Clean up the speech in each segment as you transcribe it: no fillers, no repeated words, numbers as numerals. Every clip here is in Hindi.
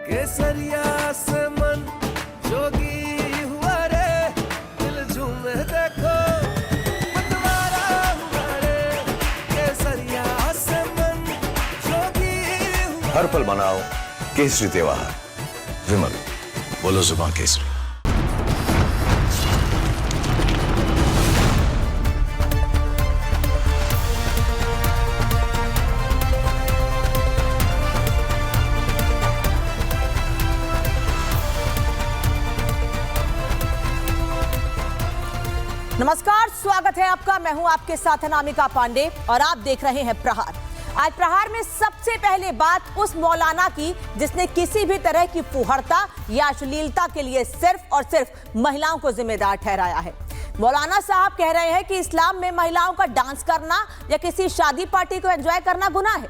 केसरिया से मन जोगी हुआ रे, दिल झूमे देखो मतवारा हुआ रे, केसरिया से मन जोगी हुआ। हर पल मनाओ केसरी त्योहार। विमल, बोलो जुबान केसरी। नमस्कार, स्वागत है आपका। मैं हूं आपके साथ अनामिका पांडे और आप देख रहे हैं प्रहार। आज प्रहार में सबसे पहले बात उस मौलाना की जिसने किसी भी तरह की फुहड़ता या अश्लीलता के लिए सिर्फ और सिर्फ महिलाओं को जिम्मेदार ठहराया है। मौलाना साहब कह रहे हैं कि इस्लाम में महिलाओं का डांस करना या किसी शादी पार्टी को एंजॉय करना गुनाह है।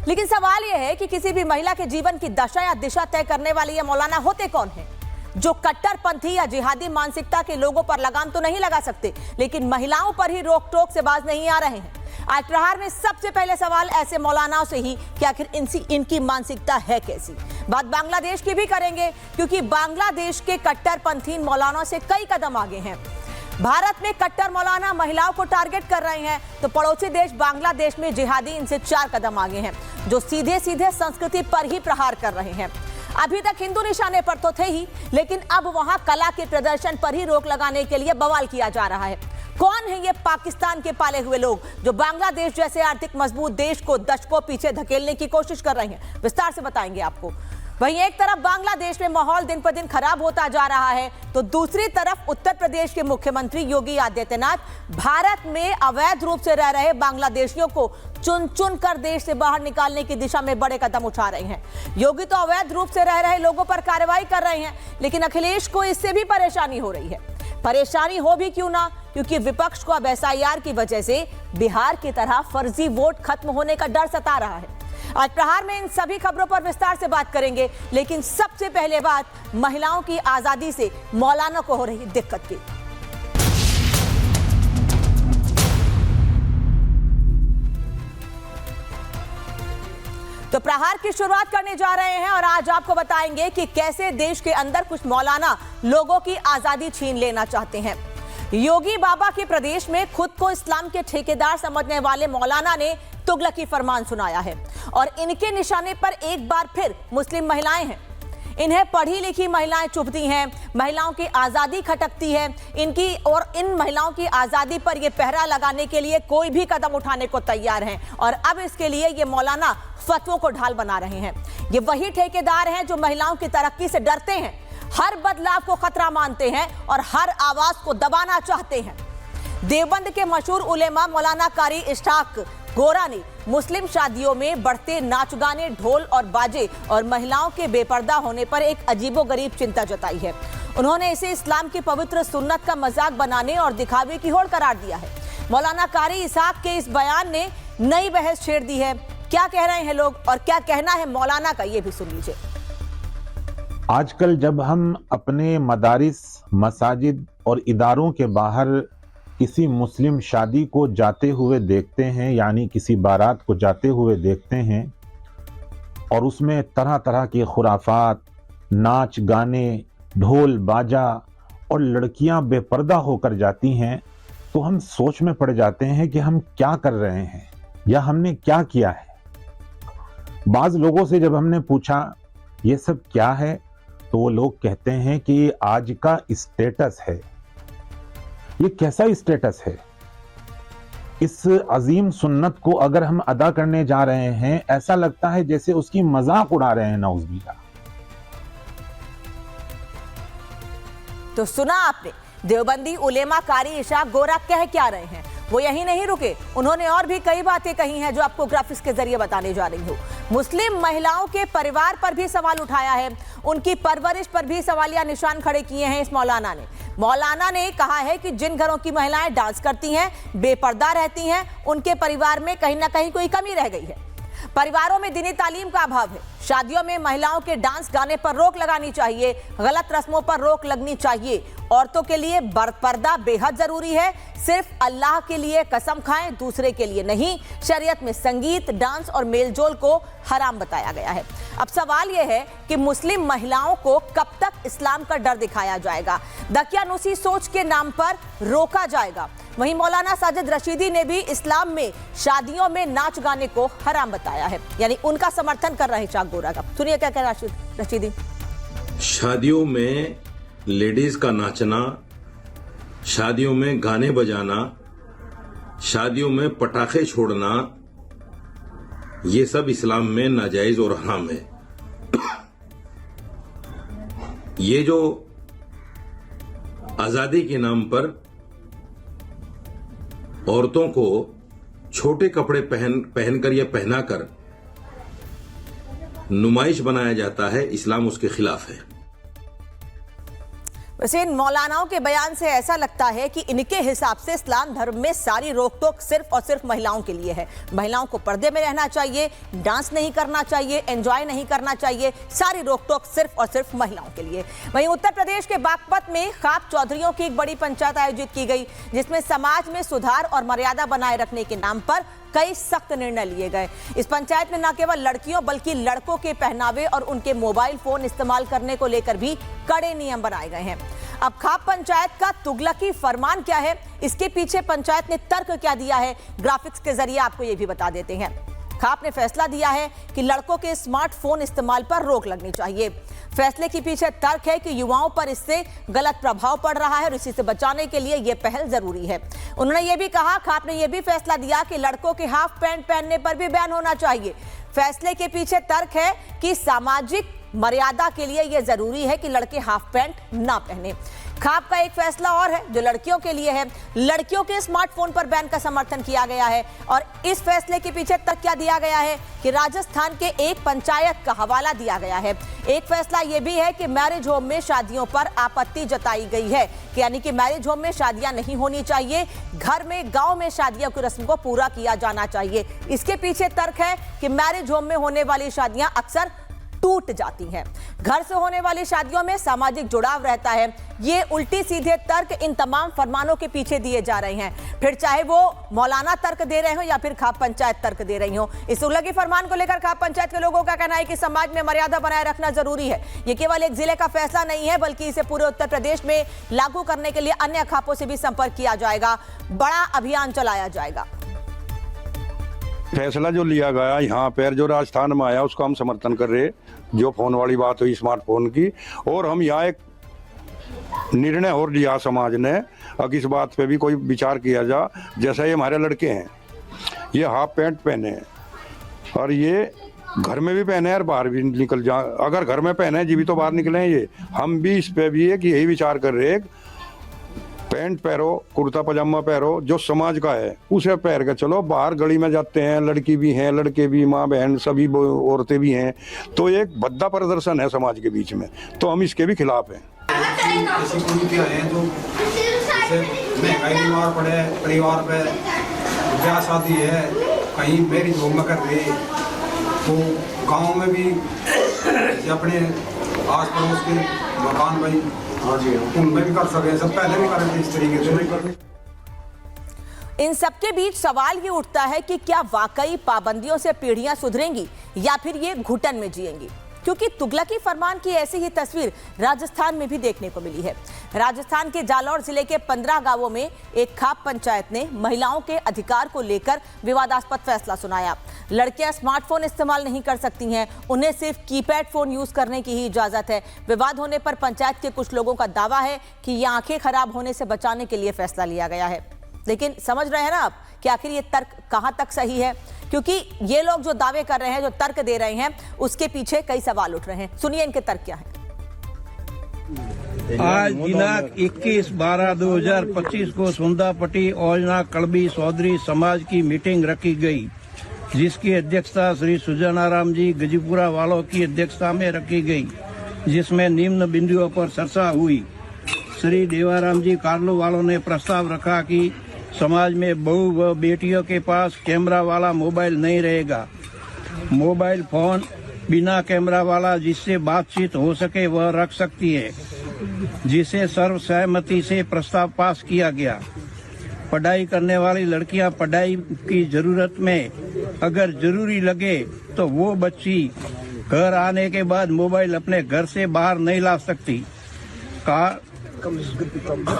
लेकिन सवाल यह है कि किसी भी महिला के जीवन की दशा या दिशा तय करने वाले ये मौलाना होते कौन हैं? जो कट्टरपंथी या जिहादी मानसिकता के लोगों पर लगाम तो नहीं लगा सकते, लेकिन महिलाओं पर ही रोक टोक से बाज नहीं आ रहे हैं। आज प्रहार में सबसे पहले सवाल ऐसे मौलानाओं से ही कि आखिर इनकी मानसिकता है कैसी। बात बांग्लादेश की भी करेंगे, क्योंकि बांग्लादेश के कट्टरपंथी मौलानाओं से कई कदम आगे हैं। भारत में कट्टर मौलाना महिलाओं को टारगेट कर रहे हैं, तो पड़ोसी देश बांग्लादेश में जिहादी इनसे 4 कदम आगे हैं, जो सीधे सीधे संस्कृति पर ही प्रहार कर रहे हैं। अभी तक हिंदू निशाने पर तो थे ही, लेकिन अब वहां कला के प्रदर्शन पर ही रोक लगाने के लिए बवाल किया जा रहा है। कौन है ये पाकिस्तान के पाले हुए लोग जो बांग्लादेश जैसे आर्थिक मजबूत देश को दशकों पीछे धकेलने की कोशिश कर रहे हैं? विस्तार से बताएंगे आपको। वहीं एक तरफ बांग्लादेश में माहौल दिन पर दिन खराब होता जा रहा है, तो दूसरी तरफ उत्तर प्रदेश के मुख्यमंत्री योगी आदित्यनाथ भारत में अवैध रूप से रह रहे बांग्लादेशियों को चुन चुन कर देश से बाहर निकालने की दिशा में बड़े कदम उठा रहे हैं। योगी तो अवैध रूप से रह रहे लोगों पर कार्रवाई कर रहे हैं, लेकिन अखिलेश को इससे भी परेशानी हो रही है। परेशानी हो भी क्यों ना, क्योंकि विपक्ष को अब SIR की वजह से बिहार की तरह फर्जी वोट खत्म होने का डर सता रहा है। आज प्रहार में इन सभी खबरों पर विस्तार से बात करेंगे, लेकिन सबसे पहले बात महिलाओं की आजादी से मौलाना को हो रही दिक्कत की। तो प्रहार की शुरुआत करने जा रहे हैं और आज आपको बताएंगे कि कैसे देश के अंदर कुछ मौलाना लोगों की आजादी छीन लेना चाहते हैं। योगी बाबा के प्रदेश में खुद को इस्लाम के ठेकेदार समझने वाले मौलाना ने तुगलकी फरमान सुनाया है और इनके निशाने पर एक बार फिर मुस्लिम महिलाएं हैं। इन्हें पढ़ी लिखी महिलाएं चुभती हैं, महिलाओं की आजादी खटकती है इनकी, और इन महिलाओं की आजादी पर ये पहरा लगाने के लिए कोई भी कदम उठाने को तैयार हैं। और अब इसके लिए ये मौलाना फतवों को ढाल बना रहे हैं। ये वही ठेकेदार हैं जो महिलाओं की तरक्की से डरते हैं, हर बदलाव को खतरा मानते हैं और हर आवाज को दबाना चाहते हैं। देवबंद के मशहूर उलेमा मौलाना कारी इश्ताक गोरा ने मुस्लिम शादियों में बढ़ते नाच गाने, ढोल और बाजे और महिलाओं के बेपर्दा होने पर एक अजीबोगरीब चिंता जताई है। उन्होंने इसे इस्लाम की पवित्र सुन्नत का मजाक बनाने और दिखावे की होड़ करार दिया है। मौलाना कारी इसाक के इस बयान ने नई बहस छेड़ दी है। क्या कह रहे हैं लोग और क्या कहना है मौलाना का, ये भी सुन लीजिए। आजकल जब हम अपने मदारिस, मसाजिद और इदारों के बाहर किसी मुस्लिम शादी को जाते हुए देखते हैं, यानी किसी बारात को जाते हुए देखते हैं, और उसमें तरह तरह के खुराफात, नाच गाने, ढोल बाजा और लड़कियां बेपर्दा होकर जाती हैं, तो हम सोच में पड़ जाते हैं कि हम क्या कर रहे हैं या हमने क्या किया है। बाज लोगों से जब हमने पूछा ये सब क्या है, तो वो लोग कहते हैं कि ये आज का स्टेटस है। ये कैसा स्टेटस है? इस अजीम सुन्नत को अगर हम अदा करने जा रहे हैं, ऐसा लगता है जैसे उसकी मजाक उड़ा रहे हैं, नाउज़ुबिल्लाह। तो सुना आपने देवबंदी उलेमा कारी इशाक गोरा कह क्या रहे हैं। वो यही नहीं रुके, उन्होंने और भी कई बातें कही हैं जो आपको ग्राफिक्स के जरिए बताने जा रही हूँ। मुस्लिम महिलाओं के परिवार पर भी सवाल उठाया है, उनकी परवरिश पर भी सवालिया निशान खड़े किए हैं इस मौलाना ने। मौलाना ने कहा है कि जिन घरों की महिलाएं डांस करती हैं, बेपर्दा रहती हैं, उनके परिवार में कहीं ना कहीं कोई कमी रह गई है। परिवारों में दीनी तालीम का अभाव है। शादियों में महिलाओं के डांस गाने पर रोक लगानी चाहिए, गलत रस्मों पर रोक लगनी चाहिए। औरतों के लिए पर्दा बेहद जरूरी है, सिर्फ अल्लाह के लिए कसम खाएं, दूसरे के लिए नहीं। शरीयत में संगीत, डांस और मेलजोल को हराम बताया गया है। अब सवाल यह है कि मुस्लिम महिलाओं को कब तक इस्लाम का डर दिखाया जाएगा, दकियानूसी सोच के नाम पर रोका जाएगा। वहीं मौलाना साजिद रशीदी ने भी इस्लाम में शादियों में नाच गाने को हराम बताया है, यानी उनका समर्थन कर रहे हैं चाक गोरा का। सुनिए क्या कह रहे रशीदी। शादियों में लेडीज का नाचना, शादियों में गाने बजाना, शादियों में पटाखे छोड़ना, ये सब इस्लाम में नाजायज और हराम है। ये जो आजादी के नाम पर औरतों को छोटे कपड़े पहनकर या पहनाकर नुमाइश बनाया जाता है, इस्लाम उसके खिलाफ है। वैसे इन मौलानाओं के बयान से ऐसा लगता है कि इनके हिसाब से इस्लाम धर्म में सारी रोक-टोक सिर्फ और सिर्फ महिलाओं के लिए है। महिलाओं को पर्दे में रहना चाहिए, डांस नहीं करना चाहिए, एंजॉय नहीं करना चाहिए, सारी रोक-टोक सिर्फ और सिर्फ महिलाओं के लिए। वहीं उत्तर प्रदेश के बागपत में खाप चौधरियों की एक बड़ी पंचायत आयोजित की गई, जिसमें समाज में सुधार और मर्यादा बनाए रखने के नाम पर कई सख्त निर्णय लिए गए। इस पंचायत में न केवल लड़कियों बल्कि लड़कों के पहनावे और उनके मोबाइल फोन इस्तेमाल करने को लेकर भी कड़े नियम बनाए गए हैं। अब खाप पंचायत का तुगलकी फरमान क्या है, इसके पीछे पंचायत ने तर्क क्या दिया है, ग्राफिक्स के जरिए आपको ये भी बता देते हैं। खाप ने फैसला दिया है कि लड़कों के स्मार्टफोन इस्तेमाल पर रोक लगनी चाहिए। फैसले के पीछे तर्क है कि युवाओं पर इससे गलत प्रभाव पड़ रहा है और इसी से बचाने के लिए यह पहल जरूरी है। उन्होंने ये भी कहा, खाप ने यह भी फैसला दिया कि लड़कों के हाफ पैंट पहनने पर भी बैन होना चाहिए। फैसले के पीछे तर्क है कि सामाजिक मर्यादा के लिए यह जरूरी है कि लड़के हाफ पैंट ना पहने। खाप का एक फैसला और है जो लड़कियों के लिए है, लड़कियों के स्मार्टफोन पर बैन का समर्थन किया गया है। और इस फैसले के पीछे तक क्या दिया गया है कि राजस्थान के एक पंचायत का हवाला दिया गया है। एक फैसला यह भी है कि मैरिज होम में शादियों पर आपत्ति जताई गई है, कि यानी कि मैरिज होम में शादियां नहीं होनी चाहिए, घर में गांव में शादियों की रस्म को पूरा किया जाना चाहिए। इसके पीछे तर्क है कि मैरिज होम में होने वाली शादियां अक्सर टूट जाती हैं, घर से होने वाली शादियों में सामाजिक जुड़ाव रहता है। ये उल्टी सीधे तर्क इन तमाम फरमानों के पीछे दिए जा रहे हैं, फिर चाहे वो मौलाना तर्क दे रहे हो या फिर खाप पंचायत तर्क दे रही हो। इस तुगलकी फरमान को लेकर खाप पंचायत के लोगों का कहना है कि समाज में मर्यादा बनाए रखना जरूरी है। ये केवल एक जिले का फैसला नहीं है, बल्कि इसे पूरे उत्तर प्रदेश में लागू करने के लिए अन्य खापों से भी संपर्क किया जाएगा, बड़ा अभियान चलाया जाएगा। फैसला जो लिया गया यहाँ पर, जो राजस्थान में आया, उसका हम समर्थन कर रहे। जो फोन वाली बात हुई स्मार्टफोन की, और हम यहाँ एक निर्णय और लिया समाज ने, अब इस बात पे भी कोई विचार किया जा। जैसा ये हमारे लड़के हैं, ये हाफ पैंट पहने हैं और ये घर में भी पहने और बाहर भी निकल जा, अगर घर में पहने जी भी तो बाहर निकले हैं। ये हम भी इस पे भी है कि यही विचार कर रहे हैं, पैंट पहनो, कुर्ता पजामा पहनो, जो समाज का है उसे पहन के चलो। बाहर गली में जाते हैं, लड़की भी हैं, लड़के भी, माँ बहन सभी औरतें भी हैं, तो एक भद्दा प्रदर्शन है समाज के बीच में, तो हम इसके भी खिलाफ हैं। ऐसी कुरीतियां हैं जो महंगाई बीमार पड़े परिवार पे, ब्याह शादी है, कहीं मेरी होम में कर रहे, तो गांव में भी अपने आस पड़ोस के मकान भाई उनमें भी कर सके, सब पहले भी कर रहे थे इस तरीके से। इन सबके बीच सवाल ये उठता है कि क्या वाकई पाबंदियों से पीढ़ियां सुधरेंगी या फिर ये घुटन में जिएंगी, क्योंकि तुगलकी फरमान की ऐसी ही तस्वीर राजस्थान में भी देखने को मिली है। राजस्थान के जालौर जिले के 15 गांवों में एक खाप पंचायत ने महिलाओं के अधिकार को लेकर विवादास्पद फैसला सुनाया। लड़कियां स्मार्टफोन इस्तेमाल नहीं कर सकती हैं, उन्हें सिर्फ कीपैड फोन यूज करने की ही इजाजत है। विवाद होने पर पंचायत के कुछ लोगों का दावा है कि ये आंखें खराब होने से बचाने के लिए फैसला लिया गया है। लेकिन समझ रहे हैं ना आप कि आखिर ये तर्क कहां तक सही है, क्योंकि ये लोग जो दावे कर रहे हैं, जो तर्क दे रहे हैं, उसके पीछे कई सवाल उठ रहे हैं। सुनिए इनके तर्क क्या है। आज दिनांक 21/12/2025 को सुंदापट्टी औजना कड़बी चौधरी समाज की मीटिंग रखी गई, जिसकी अध्यक्षता श्री सुजानाराम जी गजीपुरा वालों की अध्यक्षता में रखी गई, जिसमें निम्न बिंदुओं पर चर्चा हुई। श्री देवाराम जी कार्लो वालों ने प्रस्ताव रखा कि समाज में बहू व बेटियों के पास कैमरा वाला मोबाइल नहीं रहेगा। मोबाइल फोन बिना कैमरा वाला जिससे बातचीत हो सके वह रख सकती है। जिसे सर्वसहमति से प्रस्ताव पास किया गया। पढ़ाई करने वाली लड़कियां पढ़ाई की जरूरत में अगर जरूरी लगे तो वो बच्ची घर आने के बाद मोबाइल अपने घर से बाहर नहीं ला सकती।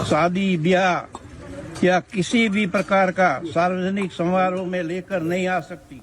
शादी ब्याह या किसी भी प्रकार का सार्वजनिक समारोह में लेकर नहीं आ सकती।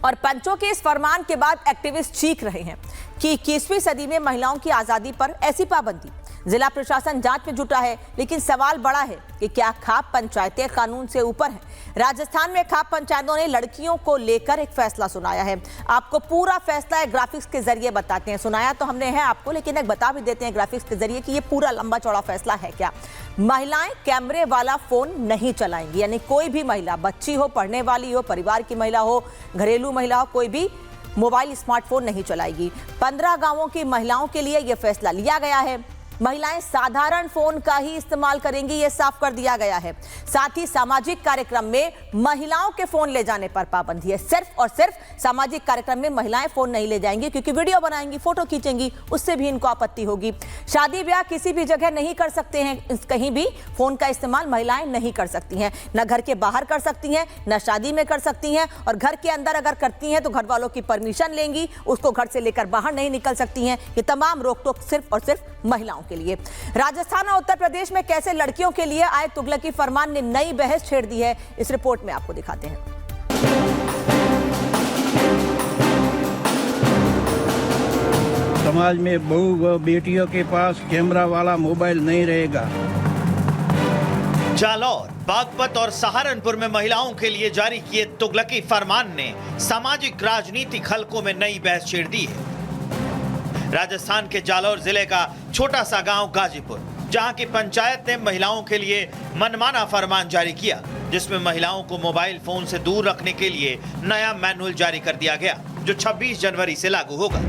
और पंचों के इस फरमान के बाद एक्टिविस्ट चीख रहे हैं कि 21वीं सदी में महिलाओं की आजादी पर ऐसी पाबंदी। जिला प्रशासन जांच में जुटा है, लेकिन सवाल बड़ा है कि क्या खाप पंचायतें कानून से ऊपर हैं? राजस्थान में खाप पंचायतों ने लड़कियों को लेकर एक फैसला सुनाया है। आपको पूरा फैसला एक ग्राफिक्स के जरिए बताते हैं। सुनाया तो हमने है आपको, लेकिन एक बता भी देते हैं ग्राफिक्स के जरिए कि ये पूरा लंबा चौड़ा फैसला है क्या। महिलाएं कैमरे वाला फोन नहीं चलाएंगी, यानी कोई भी महिला, बच्ची हो, पढ़ने वाली हो, परिवार की महिला हो, घरेलू महिला हो, कोई भी मोबाइल स्मार्टफोन नहीं चलाएगी। 15 गांवों की महिलाओं के लिए यह फैसला लिया गया है। महिलाएं साधारण फोन का ही इस्तेमाल करेंगी, यह साफ कर दिया गया है। साथ ही सामाजिक कार्यक्रम में महिलाओं के फोन ले जाने पर पाबंदी है। सिर्फ और सिर्फ सामाजिक कार्यक्रम में महिलाएं फोन नहीं ले जाएंगी, क्योंकि वीडियो बनाएंगी, फोटो खींचेंगी, उससे भी इनको आपत्ति होगी। शादी ब्याह किसी भी जगह नहीं कर सकते हैं, कहीं भी फोन का इस्तेमाल महिलाएं नहीं कर सकती हैं। न घर के बाहर कर सकती हैं, न शादी में कर सकती हैं, और घर के अंदर अगर करती हैं तो घर वालों की परमिशन लेंगी, उसको घर से लेकर बाहर नहीं निकल सकती हैं। ये तमाम रोक टोक सिर्फ और सिर्फ महिलाओं के लिए। राजस्थान और उत्तर प्रदेश में कैसे लड़कियों के लिए आए तुगलकी फरमान ने नई बहस छेड़ दी है, इस रिपोर्ट में आपको दिखाते हैं। समाज में बहू व बेटियों के पास कैमरा वाला मोबाइल नहीं रहेगा। जालौर, बागपत और सहारनपुर में महिलाओं के लिए जारी किए तुगलकी फरमान ने सामाजिक राजनीतिक हलकों में नई बहस छेड़ दी है। राजस्थान के जालौर जिले का छोटा सा गांव गाजीपुर, जहां की पंचायत ने महिलाओं के लिए मनमाना फरमान जारी किया, जिसमें महिलाओं को मोबाइल फोन से दूर रखने के लिए नया मैनुअल जारी कर दिया गया, जो 26 जनवरी से लागू होगा।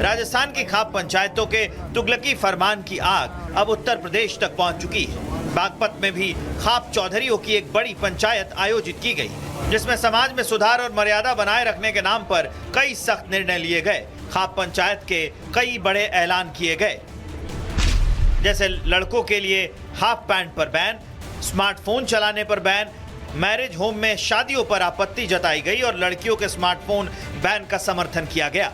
राजस्थान की खाप पंचायतों के तुगलकी फरमान की आग अब उत्तर प्रदेश तक पहुंच चुकी है। बागपत में भी खाप चौधरियों की एक बड़ी पंचायत आयोजित की गई, जिसमें समाज में सुधार और मर्यादा बनाए रखने के नाम पर कई सख्त निर्णय लिए गए। खाप पंचायत के कई बड़े ऐलान किए गए, जैसे लड़कों के लिए हाफ पैंट पर बैन, स्मार्टफोन चलाने पर बैन, मैरिज होम में शादियों पर आपत्ति जताई गई और लड़कियों के स्मार्टफोन बैन का समर्थन किया गया।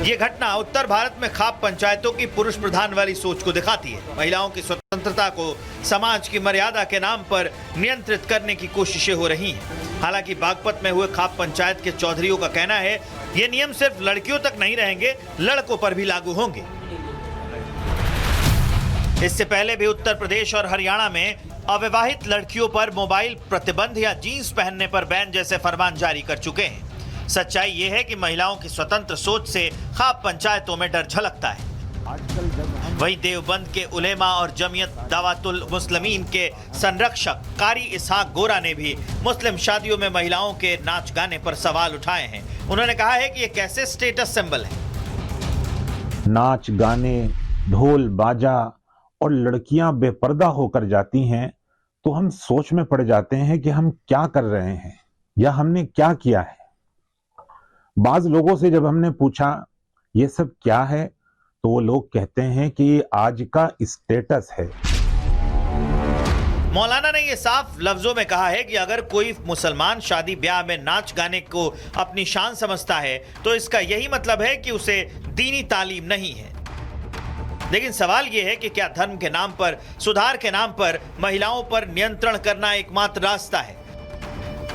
ये घटना उत्तर भारत में खाप पंचायतों की पुरुष प्रधान वाली सोच को दिखाती है। महिलाओं की स्वतंत्रता को समाज की मर्यादा के नाम पर नियंत्रित करने की कोशिशें हो रही हैं। हालांकि बागपत में हुए खाप पंचायत के चौधरियों का कहना है, ये नियम सिर्फ लड़कियों तक नहीं रहेंगे, लड़कों पर भी लागू होंगे। इससे पहले भी उत्तर प्रदेश और हरियाणा में अविवाहित लड़कियों पर मोबाइल प्रतिबंध या जींस पहनने पर बैन जैसे फरमान जारी कर चुके हैं। सच्चाई ये है कि महिलाओं की स्वतंत्र सोच से खाप पंचायतों में डर झलकता है। वहीं देवबंद के उलेमा और जमियत दावतुल मुस्लिमीन के संरक्षक कारी इसहाक गोरा ने भी मुस्लिम शादियों में महिलाओं के नाच गाने पर सवाल उठाए हैं। उन्होंने कहा है कि ये कैसे स्टेटस सिंबल है। नाच गाने, ढोल बाजा और लड़कियां बेपर्दा होकर जाती हैं तो हम सोच में पड़ जाते हैं कि हम क्या कर रहे हैं या हमने क्या किया है। बाज लोगों से जब हमने पूछा ये सब क्या है, तो वो लोग कहते हैं कि ये आज का स्टेटस है। मौलाना ने ये साफ लफ्जों में कहा है कि अगर कोई मुसलमान शादी ब्याह में नाच गाने को अपनी शान समझता है तो इसका यही मतलब है कि उसे दीनी तालीम नहीं है। लेकिन सवाल यह है कि क्या धर्म के नाम पर, सुधार के नाम पर महिलाओं पर नियंत्रण करना एकमात्र रास्ता है?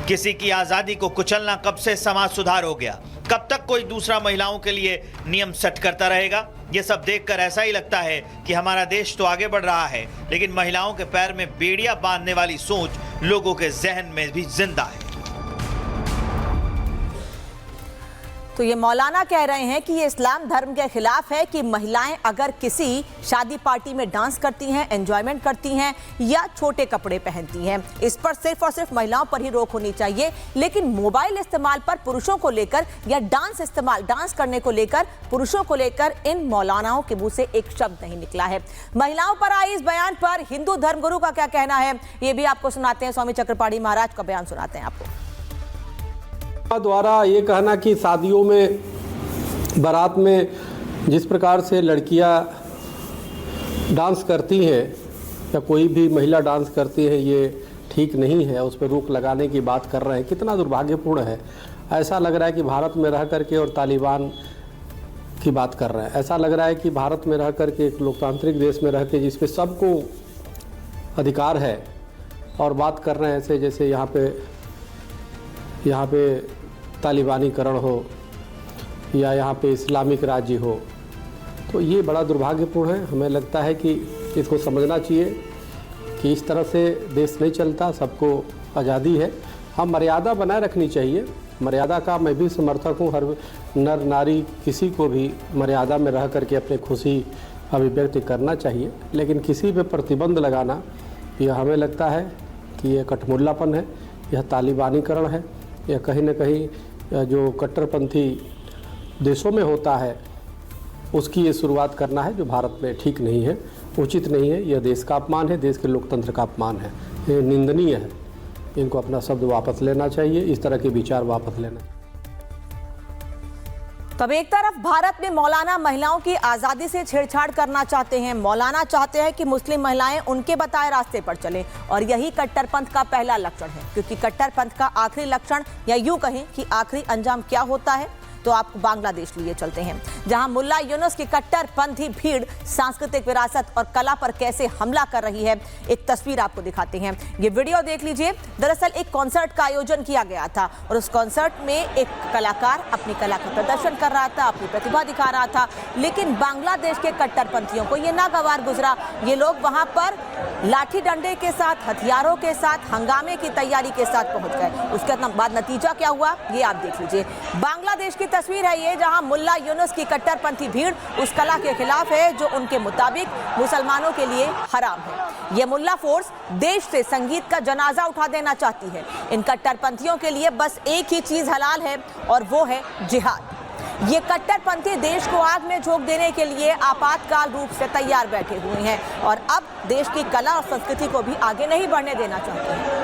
किसी की आजादी को कुचलना कब से समाज सुधार हो गया? कब तक कोई दूसरा महिलाओं के लिए नियम सेट करता रहेगा? ये सब देखकर ऐसा ही लगता है कि हमारा देश तो आगे बढ़ रहा है, लेकिन महिलाओं के पैर में बेड़ियां बांधने वाली सोच लोगों के जहन में भी जिंदा है। तो ये मौलाना कह रहे हैं कि ये इस्लाम धर्म के खिलाफ है कि महिलाएं अगर किसी शादी पार्टी में डांस करती हैं, एंजॉयमेंट करती हैं या छोटे कपड़े पहनती हैं, इस पर सिर्फ और सिर्फ महिलाओं पर ही रोक होनी चाहिए। लेकिन मोबाइल इस्तेमाल पर पुरुषों को लेकर या डांस करने को लेकर पुरुषों को लेकर इन मौलानाओं के मुंह से एक शब्द नहीं निकला है। महिलाओं पर आए इस बयान पर हिंदू धर्मगुरु का क्या कहना है, ये भी आपको सुनाते हैं। स्वामी चक्रपाणी महाराज का बयान सुनाते हैं आपको। द्वारा ये कहना कि शादियों में बारात में जिस प्रकार से लड़कियां डांस करती हैं या कोई भी महिला डांस करती है, ये ठीक नहीं है। उस पर रोक लगाने की बात कर रहे हैं, कितना दुर्भाग्यपूर्ण है। ऐसा लग रहा है कि भारत में रह करके और तालिबान की बात कर रहे हैं। ऐसा लग रहा है कि भारत में रह करके, एक लोकतांत्रिक देश में रह के जिसपे सबको अधिकार है, और बात कर रहे हैं ऐसे जैसे यहाँ पे तालिबानीकरण हो या यहाँ पे इस्लामिक राज्य हो। तो ये बड़ा दुर्भाग्यपूर्ण है। हमें लगता है कि इसको समझना चाहिए कि इस तरह से देश नहीं चलता, सबको आज़ादी है। हम मर्यादा बनाए रखनी चाहिए। मर्यादा का मैं भी समर्थक हूँ। हर नर नारी किसी को भी मर्यादा में रह करके अपनी खुशी अभिव्यक्त करना चाहिए, लेकिन किसी पे प्रतिबंध लगाना, यह हमें लगता है कि यह कठमुल्लापन है, यह तालिबानीकरण है, यह कहीं न कहीं जो कट्टरपंथी देशों में होता है उसकी ये शुरुआत करना है, जो भारत में ठीक नहीं है, उचित नहीं है। यह देश का अपमान है, देश के लोकतंत्र का अपमान है, ये निंदनीय है। इनको अपना शब्द वापस लेना चाहिए, इस तरह के विचार वापस लेना। तब एक तरफ भारत में मौलाना महिलाओं की आज़ादी से छेड़छाड़ करना चाहते हैं। मौलाना चाहते हैं कि मुस्लिम महिलाएं उनके बताए रास्ते पर चलें, और यही कट्टरपंथ का पहला लक्षण है। क्योंकि कट्टरपंथ का आखिरी लक्षण, या यूं कहें कि आखिरी अंजाम क्या होता है, तो आपको बांग्लादेश लिए चलते हैं, जहां मुल्ला यूनुस की कट्टरपंथी भीड़ सांस्कृतिक विरासत और कला पर कैसे हमला कर रही है। एक तस्वीर आपको दिखाते हैं, ये वीडियो देख लीजिए। दरअसल एक कॉन्सर्ट का आयोजन किया गया था, और उस कॉन्सर्ट में एक कलाकार अपनी कला का प्रदर्शन कर रहा था, अपनी प्रतिभा दिखा रहा था, लेकिन बांग्लादेश के कट्टरपंथियों को ये नागवार गुजरा। ये लोग वहां पर लाठी डंडे के साथ, हथियारों के साथ, हंगामे की तैयारी के साथ पहुंच गए। उसके बाद नतीजा क्या हुआ, ये आप देख लीजिए। बांग्लादेश की तस्वीर है ये, जहां मुल्ला यूनुस की कट्टरपंथी भीड़ उस कला के खिलाफ है जो उनके मुताबिक मुसलमानों के लिए हराम है। ये मुल्ला फोर्स देश से संगीत का जनाजा उठा देना चाहती है। इन कट्टरपंथियों के लिए बस एक ही चीज हलाल है, और वो है जिहाद। ये कट्टरपंथी देश को आग में झोंक देने के लिए आपातकाल रूप से तैयार बैठे हुए हैं, और अब देश की कला और संस्कृति को भी आगे नहीं बढ़ने देना चाहते हैं।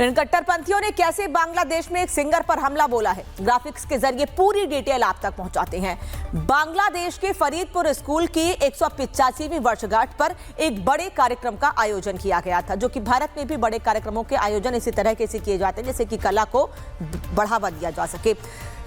इन कट्टरपंथियों ने कैसे बांग्लादेश में एक सिंगर पर हमला बोला है, ग्राफिक्स के जरिए पूरी डिटेल आप तक पहुंचाते हैं। बांग्लादेश के फरीदपुर स्कूल की 185वीं वर्षगांठ पर एक बड़े कार्यक्रम का आयोजन किया गया था, जो कि भारत में भी बड़े कार्यक्रमों के आयोजन इसी तरह के किए जाते हैं, जैसे कि कला को बढ़ावा दिया जा सके।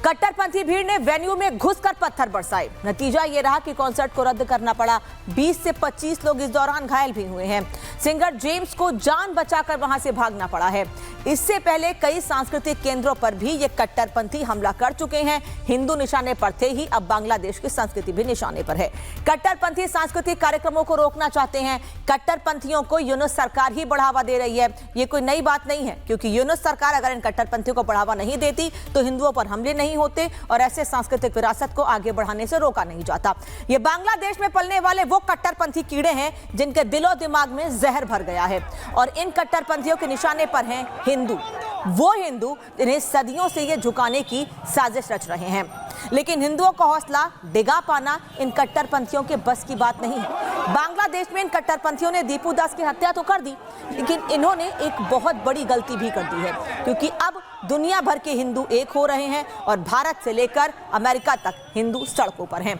कट्टरपंथी भीड़ ने वेन्यू में घुसकर पत्थर बरसाए। नतीजा ये रहा कि कॉन्सर्ट को रद्द करना पड़ा। 20 से 25 लोग इस दौरान घायल भी हुए हैं। सिंगर जेम्स को जान बचाकर वहां से भागना पड़ा है। इससे पहले कई सांस्कृतिक केंद्रों पर भी ये कट्टरपंथी हमला कर चुके हैं। हिंदू निशाने पर थे ही, अब बांग्लादेश की संस्कृति भी निशाने पर है। कट्टरपंथी सांस्कृतिक कार्यक्रमों को रोकना चाहते हैं। कट्टरपंथियों को यूनुस सरकार ही बढ़ावा दे रही है। ये कोई नई बात नहीं है, क्योंकि यूनुस सरकार अगर इन कट्टरपंथियों को बढ़ावा नहीं देती तो हिंदुओं पर हमले नहीं होते, और ऐसे सांस्कृतिक विरासत को आगे बढ़ाने से रोका नहीं जाता। ये बांग्लादेश में पलने वाले वो कट्टरपंथी कीड़े हैं जिनके दिलो दिमाग में जहर भर गया है, और इन कट्टरपंथियों के निशाने पर हैं हिंदू, वो हिंदू जिन्हें सदियों से ये झुकाने की साजिश रच रहे हैं। लेकिन हिंदुओं का हौसला डिगा पाना इन कट्टरपंथियों के बस की बात नहीं है। बांग्लादेश में इन कट्टरपंथियों ने दीपू दास की हत्या तो कर दी, लेकिन इन्होंने एक बहुत बड़ी गलती भी कर दी है, क्योंकि अब दुनिया भर के हिंदू एक हो रहे हैं, और भारत से लेकर अमेरिका तक हिंदू सड़कों पर हैं।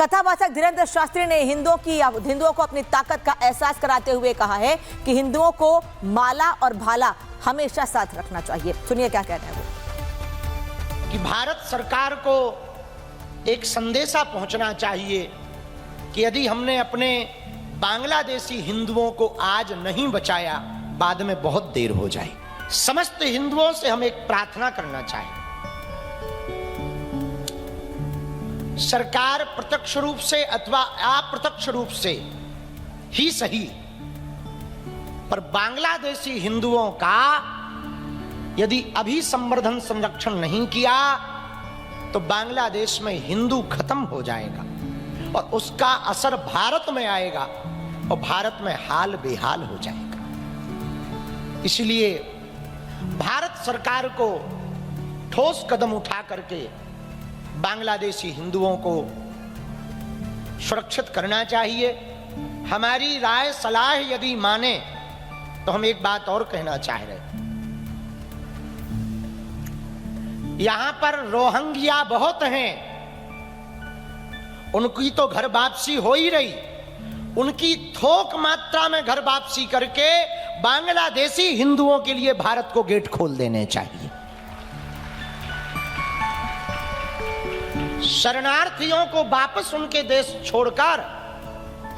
कथावाचक धीरेन्द्र शास्त्री ने हिंदुओं को अपनी ताकत का एहसास कराते हुए कहा है कि हिंदुओं को माला और भाला हमेशा साथ रखना चाहिए। सुनिए क्या कह रहे हैं वो। कि भारत सरकार को एक संदेशा पहुंचना चाहिए कि यदि हमने अपने बांग्लादेशी हिंदुओं को आज नहीं बचाया, बाद में बहुत देर हो जाए। समस्त हिंदुओं से हम एक प्रार्थना करना चाहें, सरकार प्रत्यक्ष रूप से अथवा अप्रत्यक्ष रूप से ही सही, पर बांग्लादेशी हिंदुओं का यदि अभी संवर्धन संरक्षण नहीं किया तो बांग्लादेश में हिंदू खत्म हो जाएगा, और उसका असर भारत में आएगा। और भारत में हाल बेहाल हो जाएगा। इसलिए भारत सरकार को ठोस कदम उठा करके बांग्लादेशी हिंदुओं को सुरक्षित करना चाहिए। हमारी राय सलाह यदि माने तो हम एक बात और कहना चाह रहे हैं। यहां पर रोहिंग्या बहुत हैं, उनकी तो घर वापसी हो ही रही, उनकी थोक मात्रा में घर वापसी करके बांग्लादेशी हिंदुओं के लिए भारत को गेट खोल देने चाहिए। शरणार्थियों को वापस उनके देश छोड़कर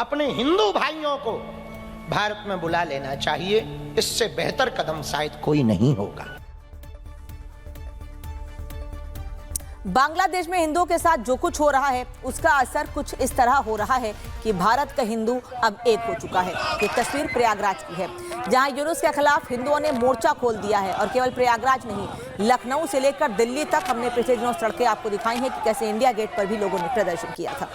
अपने हिंदू भाइयों को भारत में बुला लेना चाहिए। इससे बेहतर कदम शायद कोई नहीं होगा। बांग्लादेश में हिंदुओं के साथ जो कुछ हो रहा है उसका असर कुछ इस तरह हो रहा है कि भारत का हिंदू अब एक हो चुका है। ये तस्वीर प्रयागराज की है, जहां यूनुस के खिलाफ हिंदुओं ने मोर्चा खोल दिया है। और केवल प्रयागराज नहीं, लखनऊ से लेकर दिल्ली तक हमने पिछले दिनों सड़कें आपको दिखाई हैं कि कैसे इंडिया गेट पर भी लोगों ने प्रदर्शन किया था।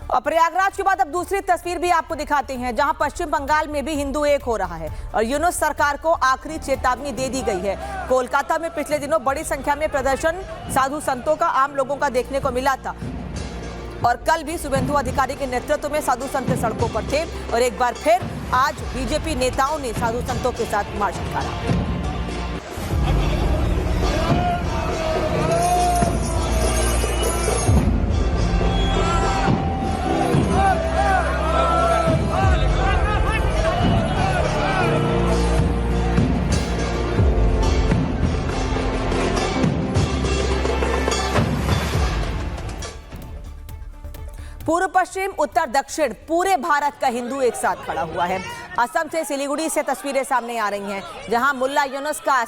और प्रयागराज के बाद अब दूसरी तस्वीर भी आपको दिखाते हैं, जहां पश्चिम बंगाल में भी हिंदू एक हो रहा है और यूनुस सरकार को आखिरी चेतावनी दे दी गई है। कोलकाता में पिछले दिनों बड़ी संख्या में प्रदर्शन साधु संतों का, आम लोगों का देखने को मिला था और कल भी शुभेंदु अधिकारी के नेतृत्व में साधु संत सड़कों पर थे और एक बार फिर आज बीजेपी नेताओं ने साधु संतों के साथ मार्च निकाला। पूर्व पश्चिम उत्तर दक्षिण पूरे भारत का हिंदू एक साथ खड़ा हुआ है। असम से सिलीगुड़ी से तस्वीरें सामने आ रही हैं, जहां मुल्ला यूनुस का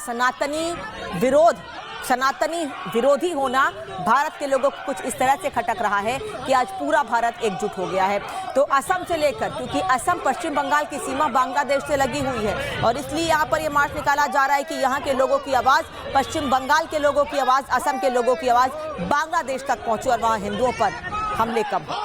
सनातनी विरोधी होना भारत के लोगों को कुछ इस तरह से खटक रहा है कि आज पूरा भारत एकजुट हो गया है। तो असम से लेकर, क्योंकि असम पश्चिम बंगाल की सीमा बांग्लादेश से लगी हुई है और इसलिए यहाँ पर ये मार्च निकाला जा रहा है कि यहाँ के लोगों की आवाज, पश्चिम बंगाल के लोगों की आवाज, असम के लोगों की आवाज बांग्लादेश तक पहुंचे और वहां हिंदुओं पर हमले कम हो।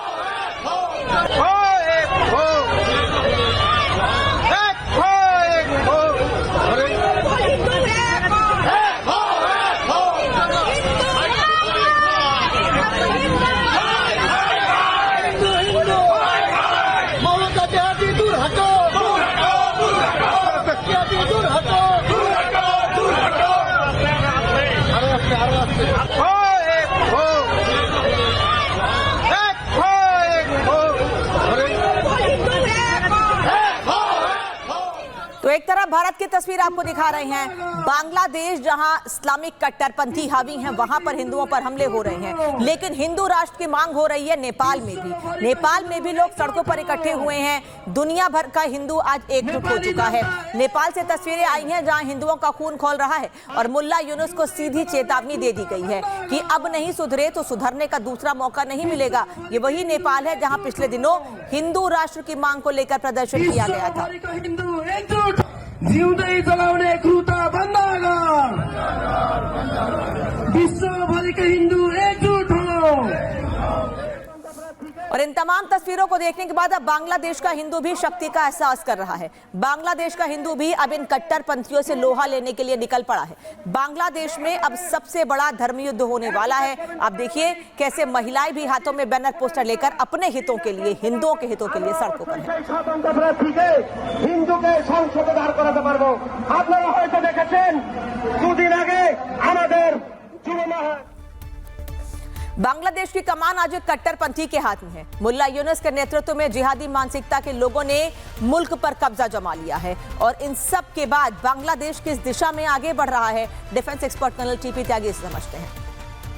तो एक तरफ भारत की तस्वीर आपको दिखा रहे हैं, बांग्लादेश जहां इस्लामिक कट्टरपंथी हावी हैं वहां पर हिंदुओं पर हमले हो रहे हैं, लेकिन हिंदू राष्ट्र की मांग हो रही है नेपाल में भी। नेपाल में भी लोग सड़कों पर इकट्ठे हुए हैं। दुनिया भर का हिंदू आज एकजुट हो चुका है। नेपाल से तस्वीरें आई हैं जहां हिंदुओं का खून खौल रहा है और मुल्ला यूनुस को सीधी चेतावनी दे दी गई है कि अब नहीं सुधरे तो सुधरने का दूसरा मौका नहीं मिलेगा। ये वही नेपाल है जहां पिछले दिनों हिंदू राष्ट्र की मांग को लेकर प्रदर्शन किया गया था। जिउँदै जलाउने कृता बन्द विश्वभरिका हिन्दू एकजुट हो। और इन तमाम तस्वीरों को देखने के बाद अब बांग्लादेश का हिंदू भी शक्ति का एहसास कर रहा है। बांग्लादेश का हिंदू भी अब इन कट्टरपंथियों से लोहा लेने के लिए निकल पड़ा है। बांग्लादेश में अब सबसे बड़ा धर्मयुद्ध होने वाला है। आप देखिए कैसे महिलाएं भी हाथों में बैनर पोस्टर लेकर अपने हितों के लिए, हिंदुओं के हितों के लिए सड़कों पर हैं। बांग्लादेश की कमान आज एक कट्टरपंथी के हाथ में है। मुल्ला यूनुस के नेतृत्व में जिहादी मानसिकता के लोगों ने मुल्क पर कब्जा जमा लिया है और इन सब के बाद बांग्लादेश किस दिशा में आगे बढ़ रहा है, डिफेंस एक्सपर्ट कर्नल टीपी त्यागी से समझते हैं।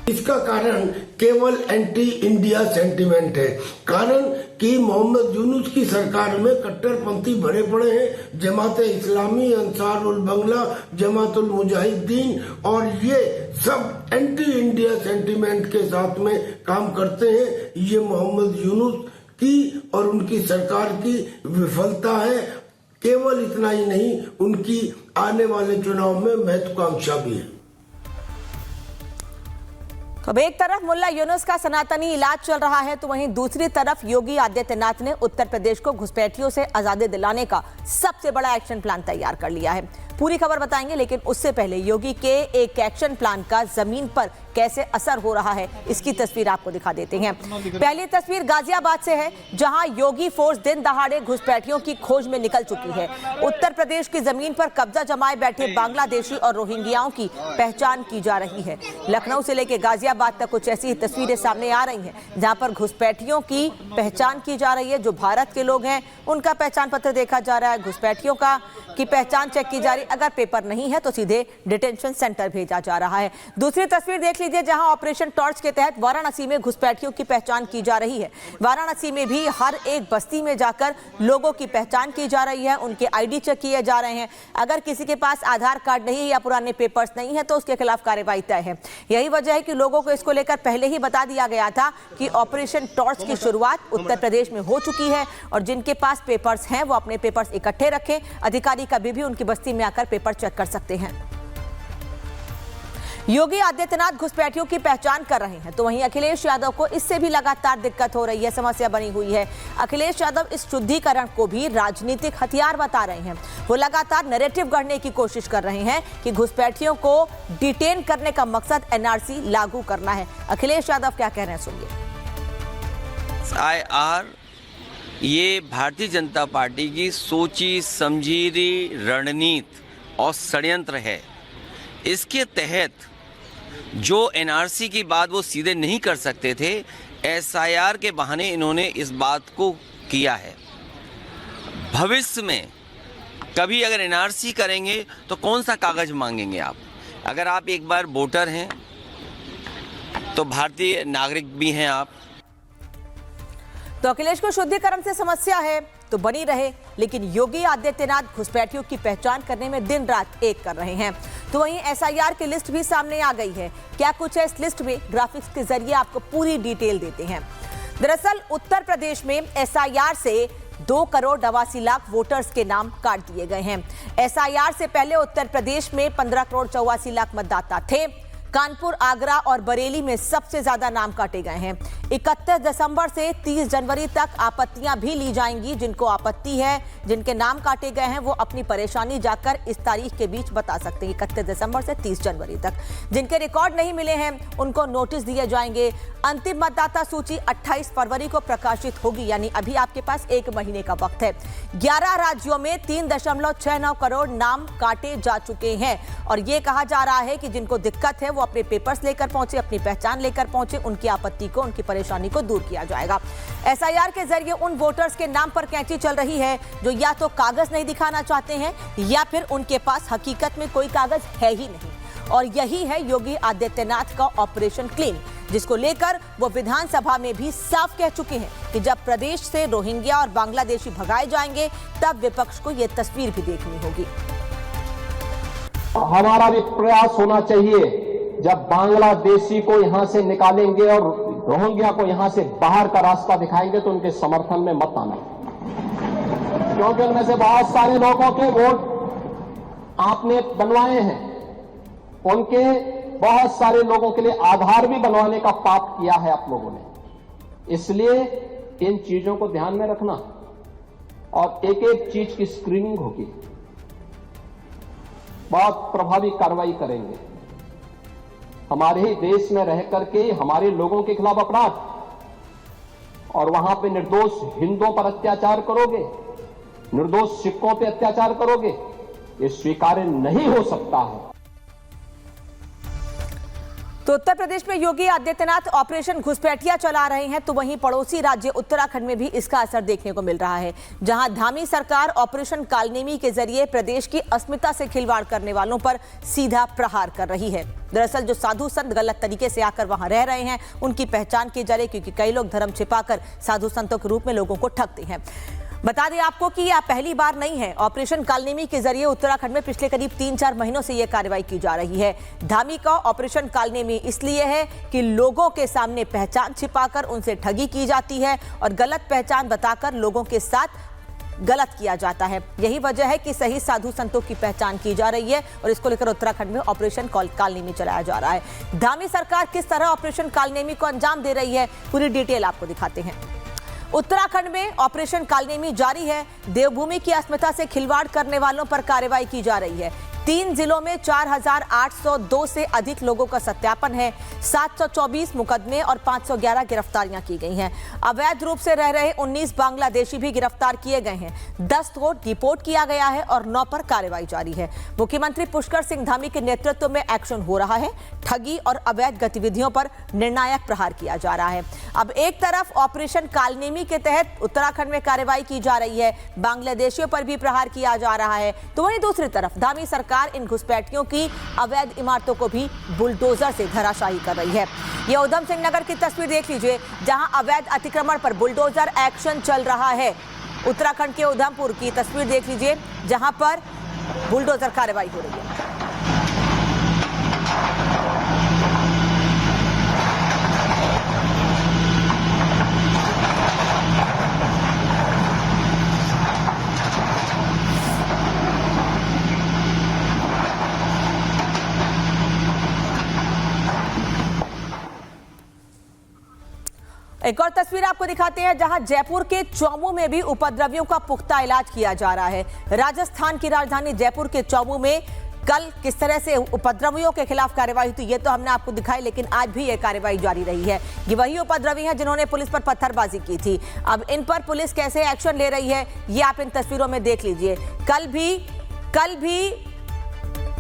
इसका कारण केवल एंटी इंडिया सेंटिमेंट है। कारण कि मोहम्मद यूनुस की सरकार में कट्टरपंथी भरे पड़े हैं, जमाते इस्लामी, अंसारुल बंगला, जमातुल मुजाहिदीन, और ये सब एंटी इंडिया सेंटिमेंट के साथ में काम करते हैं। ये मोहम्मद यूनुस की और उनकी सरकार की विफलता है। केवल इतना ही नहीं, उनकी आने वाले चुनाव में महत्वाकांक्षा भी है। अब एक तरफ मुल्ला यूनुस का सनातनी इलाज चल रहा है, तो वहीं दूसरी तरफ योगी आदित्यनाथ ने उत्तर प्रदेश को घुसपैठियों से आजादी दिलाने का सबसे बड़ा एक्शन प्लान तैयार कर लिया है। पूरी खबर बताएंगे, लेकिन उससे पहले योगी के एक एक्शन प्लान का जमीन पर कैसे असर हो रहा है, इसकी तस्वीर आपको दिखा देते हैं। पहली तस्वीर गाजियाबाद से है, जहां योगी फोर्स दिन दहाड़े घुसपैठियों की खोज में निकल चुकी है। उत्तर प्रदेश की जमीन पर कब्जा जमाए बैठे बांग्लादेशी और रोहिंग्याओं की पहचान की जा रही है। लखनऊ से लेकर गाजियाबाद तक कुछ ऐसी तस्वीरें सामने आ रही हैं, जहां पर घुसपैठियों की पहचान की जा रही है। जो भारत के लोग हैं उनका पहचान पत्र देखा जा रहा है, घुसपैठियों की पहचान चेक की जा रही है। अगर पेपर नहीं है तो सीधे डिटेंशन सेंटर भेजा जा रहा है। दूसरी तस्वीर देख लीजिए, जहां ऑपरेशन टॉर्च के तहत वाराणसी में घुसपैठियों की पहचान की जा रही है। वाराणसी में भी हर एक बस्ती में जाकर लोगों की पहचान की जा रही है, उनके आईडी चेक किए जा रहे हैं। अगर किसी के पास आधार कार्ड नहीं है या पुराने पेपर्स नहीं है तो उसके खिलाफ कार्रवाई तय है। यही वजह है कि लोगों को इसको लेकर पहले ही बता दिया गया था कि ऑपरेशन टॉर्च की शुरुआत उत्तर प्रदेश में हो चुकी है, और जिनके पास पेपर्स हैं वो अपने पेपर्स इकट्ठे रखें। अधिकारी कभी भी उनकी बस्ती में आकर पेपर चेक कर सकते हैं। योगी आदित्यनाथ घुसपैठियों की पहचान कर रहे हैं, तो वहीं अखिलेश यादव को इससे भी लगातार दिक्कत हो रही है, समस्या बनी हुई है। अखिलेश यादव इस शुद्धिकरण को भी राजनीतिक हथियार बता रहे हैं। वो लगातार नैरेटिव गढ़ने की कोशिश कर रहे हैं कि घुसपैठियों को डिटेन करने का मकसद एनआरसी लागू करना है। अखिलेश यादव क्या कह रहे हैं, सुनिए। IR ये भारतीय जनता पार्टी की सोची समझी रणनीति और षड्यंत्र है। इसके तहत जो एनआरसी की बात वो सीधे नहीं कर सकते थे, SIR के बहाने इन्होंने इस बात को किया है। भविष्य में कभी अगर एनआरसी करेंगे तो कौन सा कागज मांगेंगे आप? अगर आप एक बार वोटर हैं तो भारतीय नागरिक भी हैं आप। तो अखिलेश को शुद्धिकरण से समस्या है तो बनी रहे, लेकिन योगी आदित्यनाथ घुसपैठियों की पहचान करने में दिन रात एक कर रहे हैं। तो वहीं SIR की लिस्ट भी सामने आ गई है। क्या कुछ है इस लिस्ट में, ग्राफिक्स के जरिए आपको पूरी डिटेल देते हैं। दरअसल उत्तर प्रदेश में SIR से 2,82,00,000 वोटर्स के नाम काट दिए गए हैं। SIR से पहले उत्तर प्रदेश में 15,84,00,000 मतदाता थे। कानपुर, आगरा और बरेली में सबसे ज्यादा नाम काटे गए हैं। 31 दिसंबर से 30 जनवरी तक आपत्तियां भी ली जाएंगी। जिनको आपत्ति है, जिनके नाम काटे गए हैं, वो अपनी परेशानी जाकर इस तारीख के बीच बता सकते हैं, 31 दिसंबर से 30 जनवरी तक। जिनके रिकॉर्ड नहीं मिले हैं उनको नोटिस दिए जाएंगे। अंतिम मतदाता सूची 28 फरवरी को प्रकाशित होगी, यानी अभी आपके पास 1 महीने का वक्त है। 11 राज्यों में 3.69 करोड़ नाम काटे जा चुके हैं, और ये कहा जा रहा है कि जिनको दिक्कत है वो अपने पेपर्स लेकर पहुंचे, अपनी पहचान लेकर पहुंचे, उनकी आपत्ति को, उनकी परेशानी को दूर किया जाएगा। SIR के जरिए उन वोटर्स के नाम पर कैंची चल रही है जो या तो कागज नहीं दिखाना चाहते हैं या फिर उनके पास हकीकत में कोई कागज है ही नहीं। और यही है योगी आदित्यनाथ का ऑपरेशन क्लीन, जिसको लेकर वो विधानसभा में भी साफ कह चुके हैं कि जब प्रदेश से रोहिंग्या और बांग्लादेशी भगाए जाएंगे तब विपक्ष को यह तस्वीर भी देखनी होगी। हमारा भी प्रयास होना चाहिए, जब बांग्लादेशी को यहां से निकालेंगे और रोहिंग्या को यहां से बाहर का रास्ता दिखाएंगे तो उनके समर्थन में मत आना, क्योंकि उनमें से बहुत सारे लोगों के वोट आपने बनवाए हैं। उनके बहुत सारे लोगों के लिए आधार भी बनवाने का पाप किया है आप लोगों ने। इसलिए इन चीजों को ध्यान में रखना और एक एक चीज की स्क्रीनिंग होगी, बहुत प्रभावी कार्रवाई करेंगे। हमारे ही देश में रह करके हमारे लोगों के खिलाफ अपराध और वहां पे निर्दोष हिंदुओं पर अत्याचार करोगे, निर्दोष सिखों पे अत्याचार करोगे, ये स्वीकार्य नहीं हो सकता है। तो उत्तर प्रदेश में योगी आदित्यनाथ ऑपरेशन घुसपैठिया चला रहे हैं, तो वहीं पड़ोसी राज्य उत्तराखंड में भी इसका असर देखने को मिल रहा है, जहां धामी सरकार ऑपरेशन कालनेमी के जरिए प्रदेश की अस्मिता से खिलवाड़ करने वालों पर सीधा प्रहार कर रही है। दरअसल जो साधु संत गलत तरीके से आकर वहां रह रहे हैं, उनकी पहचान की जा रही, क्योंकि कई लोग धर्म छिपाकर साधु संतों के रूप में लोगों को ठगते हैं। बता दें आपको कि यह पहली बार नहीं है। ऑपरेशन कालनेमी के जरिए उत्तराखंड में पिछले करीब 3-4 महीनों से यह कार्रवाई की जा रही है। धामी का ऑपरेशन कालनेमी इसलिए है कि लोगों के सामने पहचान छिपाकर उनसे ठगी की जाती है और गलत पहचान बताकर लोगों के साथ गलत किया जाता है। यही वजह है कि सही साधु संतों की पहचान की जा रही है और इसको लेकर उत्तराखंड में ऑपरेशन कालनेमी चलाया जा रहा है। धामी सरकार किस तरह ऑपरेशन कालनेमी को अंजाम दे रही है, पूरी डिटेल आपको दिखाते हैं। उत्तराखंड में ऑपरेशन कालनेमी जारी है। देवभूमि की अस्मिता से खिलवाड़ करने वालों पर कार्रवाई की जा रही है। 3 जिलों में 4,802 से अधिक लोगों का सत्यापन है। 724 मुकदमे और 511 गिरफ्तारियां की गई हैं। अवैध रूप से रह रहे 19 बांग्लादेशी भी गिरफ्तार किए गए हैं। 10 को डिपोर्ट किया गया है और 9 पर कार्रवाई जारी है। मुख्यमंत्री पुष्कर सिंह धामी के नेतृत्व में एक्शन हो रहा है। ठगी और अवैध गतिविधियों पर निर्णायक प्रहार किया जा रहा है। अब एक तरफ ऑपरेशन कालनेमी के तहत उत्तराखंड में कार्रवाई की जा रही है, बांग्लादेशियों पर भी प्रहार किया जा रहा है, तो वहीं दूसरी तरफ धामी सरकार इन घुसपैठियों की अवैध इमारतों को भी बुलडोजर से धराशायी कर रही है। ये उधम सिंह नगर की तस्वीर देख लीजिए, जहां अवैध अतिक्रमण पर बुलडोजर एक्शन चल रहा है। उत्तराखंड के उधमपुर की तस्वीर देख लीजिए, जहां पर बुलडोजर कार्रवाई हो रही है। एक और तस्वीर आपको दिखाते हैं, जहां जयपुर के चौमू में भी उपद्रवियों का पुख्ता इलाज किया जा रहा है। राजस्थान की राजधानी जयपुर के चौमू में कल किस तरह से उपद्रवियों के खिलाफ कार्रवाई हुई ये तो हमने आपको दिखाई, लेकिन आज भी ये कार्रवाई जारी रही है। ये वही उपद्रवी हैं जिन्होंने पुलिस पर पत्थरबाजी की थी। अब इन पर पुलिस कैसे एक्शन ले रही है, ये आप इन तस्वीरों में देख लीजिए। कल भी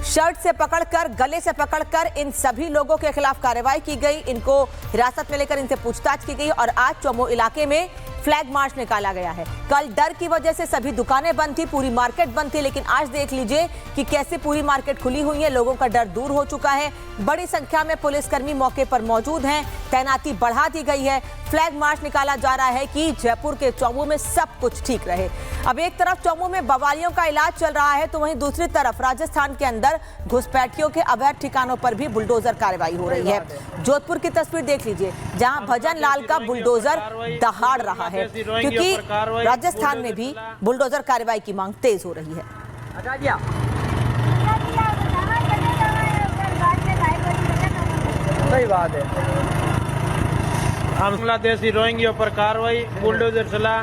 शर्ट से पकड़कर, गले से पकड़कर इन सभी लोगों के खिलाफ कार्रवाई की गई। इनको हिरासत में लेकर इनसे पूछताछ की गई और आज चौमू इलाके में फ्लैग मार्च निकाला गया है। कल डर की वजह से सभी दुकानें बंद थी, पूरी मार्केट बंद थी, लेकिन आज देख लीजिए कि कैसे पूरी मार्केट खुली हुई है। लोगों का डर दूर हो चुका है। बड़ी संख्या में पुलिसकर्मी मौके पर मौजूद हैं। तैनाती बढ़ा दी गई है। फ्लैग मार्च निकाला जा रहा है कि जयपुर के चौमू में सब कुछ ठीक रहे। अब एक तरफ चौमू में बवालियों का इलाज चल रहा है, तो वहीं दूसरी तरफ राजस्थान के अंदर घुसपैठियों के अवैध ठिकानों पर भी बुलडोजर कार्रवाई हो रही है। जोधपुर की तस्वीर देख लीजिए, जहां भजन लाल का बुलडोजर दहाड़ रहा है, क्योंकि राजस्थान में भी बुलडोजर कार्रवाई की मांग तेज हो रही है। सही बात है। बांग्लादेशी रोहिंग्या पर कार्रवाई, बुलडोजर चला।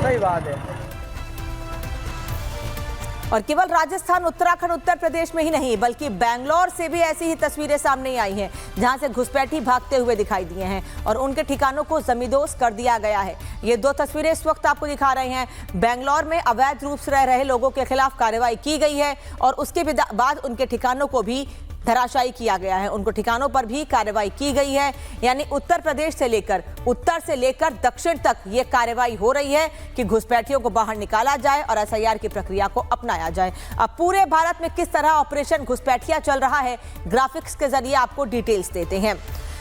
सही बात है। और केवल राजस्थान, उत्तराखंड, उत्तर प्रदेश में ही नहीं, बल्कि बेंगलोर से भी ऐसी ही तस्वीरें सामने आई हैं, जहां से घुसपैठी भागते हुए दिखाई दिए हैं और उनके ठिकानों को जमींदोज कर दिया गया है। ये 2 तस्वीरें इस वक्त आपको दिखा रहे हैं। बेंगलोर में अवैध रूप से रह रहे लोगों के खिलाफ कार्रवाई की गई है और उसके बाद उनके ठिकानों को भी धराशायी किया गया है। उनको ठिकानों पर भी कार्रवाई की गई है। यानी उत्तर प्रदेश से लेकर, उत्तर से लेकर दक्षिण तक ये कार्रवाई हो रही है कि घुसपैठियों को बाहर निकाला जाए और एसआईआर की प्रक्रिया को अपनाया जाए। अब पूरे भारत में किस तरह ऑपरेशन घुसपैठिया चल रहा है, ग्राफिक्स के जरिए आपको डिटेल्स देते हैं।